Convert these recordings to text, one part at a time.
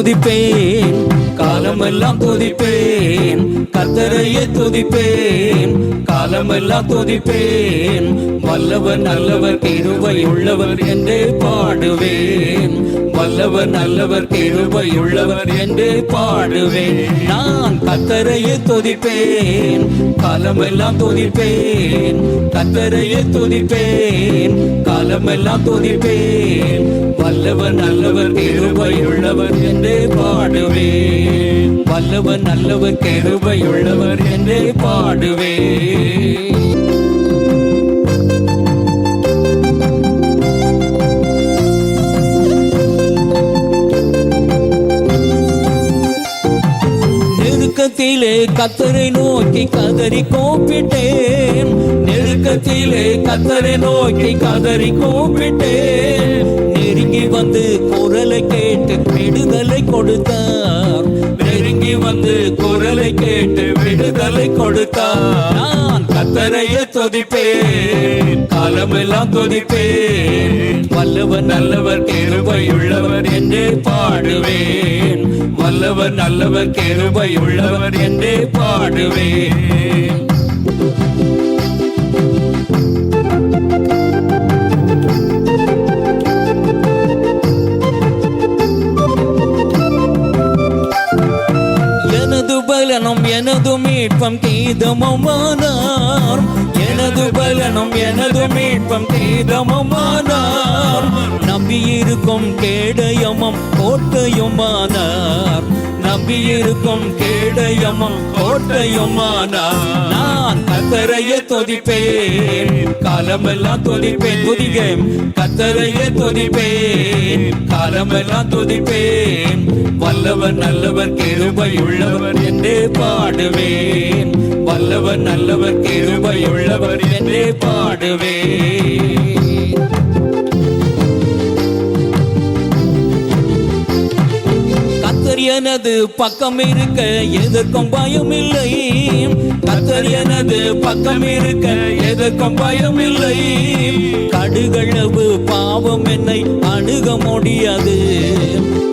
துதிப்பேன், காலமெல்லாம் துதிப்பேன், கர்த்தரையே துதிப்பேன், காலமெல்லாம் துதிப்பேன். வல்லவர் நல்லவர் கிருபை உள்ளவர் என்றே பாடுவேன், வல்லவர் நல்லவர் கிருபை உள்ளவர் என்றே பாடுவேன். நான் கர்த்தரையே துதிப்பேன், காலமெல்லாம் துதிப்பேன், கர்த்தரையே துதிப்பேன், காலமெல்லாம் துதிப்பேன். வல்லவர் நல்லவர் கிருபை உள்ளவர் என்றே பாடுவேன், வல்லவர் நல்லவர் கிருபை உள்ளவர் என்றே பாடுவேன். நெருக்கத்திலே கர்த்தரை நோக்கி கதறி கூப்பிட்டேன், நெருக்கத்திலே கர்த்தரை நோக்கி கதறி கூப்பிட்டேன். நெருங்கி வந்து குரலை கேட்டு விடுதலை கொடுத்தார், நெருங்கி வந்து குரலை கேட்டு விடுதலை கொடுத்தார். நான் கர்த்தரையே துதிப்பேன், காலமெல்லாம் துதிப்பேன், வல்லவர் நல்லவர் கிருபை உள்ளவர் என்றே பாடுவேன், வல்லவர் நல்லவர் கிருபை உள்ளவர் என்றே பாடுவேன். எனது பலனும் எனது மீட்பம் கீதமுமானார், எனது பலனும் எனது மீட்பம் கீதமுமானார். நம்பியிருக்கும் கேடயமும் கோட்டையுமானார், நம்பியிருக்கும் கேடயமும் கோட்டையுமானார். நான் கர்த்தரையே துதிப்பேன், காலமெல்லாம் துதிப்பேன், துதிப்பேன், கர்த்தரையே துதிப்பேன், காலமெல்லாம் துதிப்பேன். வல்லவர் நல்லவர் கிருபை உள்ளவர் என்றே பாடுவேன், வல்லவர் நல்லவர் கிருபை உள்ளவர் என்றே பாடுவேன். கர்த்தர் எனது பக்கம் இருக்க எதற்கும் பயம் இல்லை, கர்த்தர் எனது பக்கம் இருக்க எதற்கும் பயம் இல்லை. கடுகளவு பாவம் என்னை அணுக முடியாது,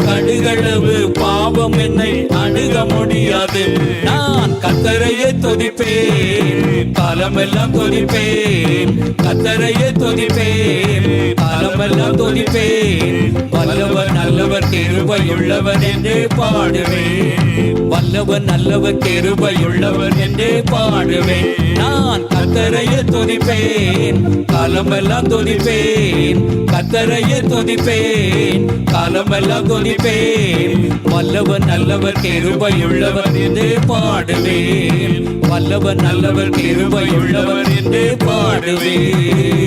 கடுகளவு பாவம் என்னை அணுக முடியாது. நான் கர்த்தரையே துதிப்பேன், காலமெல்லாம் துதிப்பேன், கர்த்தரையே துதிப்பேன், காலமெல்லாம் துதிப்பேன். வல்லவர் நல்லவர் கிருபை உள்ளவர் என்றே பாடுவேன், வல்லவர் நல்லவர் கிருபை உள்ளவர் என்றே பாடுவேன். நான் கர்த்தரையே துதிப்பேன், காலமெல்லாம் துதிப்பேன், கர்த்தரையே துதிப்பேன், காலமெல்லாம் துதிப்பேன். வல்லவர் நல்லவர் கிருபை உள்ளவர் என்றே பாடுவேன், வல்லவர் நல்லவர் கிருபை உள்ளவர் என்றே பாடுவேன்.